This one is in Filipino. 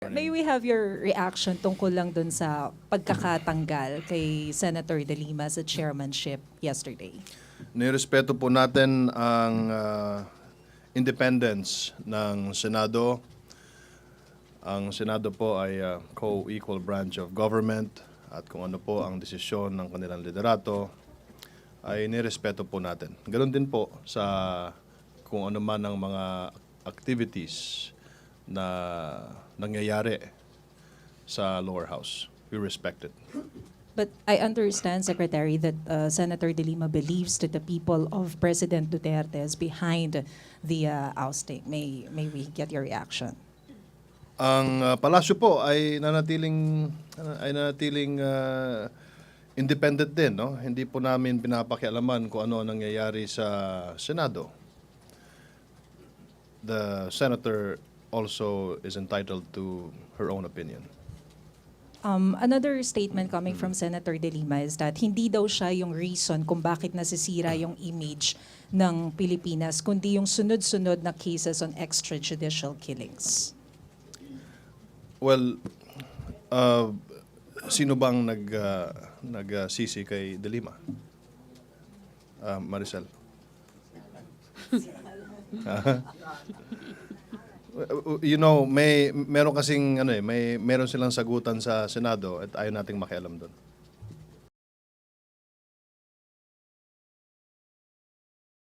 May we have your reaction tungkol lang dun sa pagkakatanggal kay Senator De Lima sa chairmanship yesterday? Nirespeto po natin ang independence ng Senado. Ang Senado po ay co-equal branch of government at kung ano po ang desisyon ng kanilang liderato ay nirespeto po natin. Ganon din po sa kung ano man ang mga activities na nangyayari sa lower house. We respect it. But I understand, Secretary, that Senator De Lima believes that the people of President Duterte is behind the ousting. May we get your reaction? Ang palasyo po ay nanatiling independent din, no? Hindi po namin pinapakialaman kung ano ang nangyayari sa Senado. The senator also is entitled to her own opinion. Another statement coming from Senator De Lima is that hindi daw siya yung reason kung bakit nasisira yung image ng Pilipinas, kundi yung sunod-sunod na cases on extrajudicial killings. Well, sino bang nagsisi kay De Lima? Maricel? You know, meron kasing meron silang sagutan sa Senado at ayaw nating makialam doon.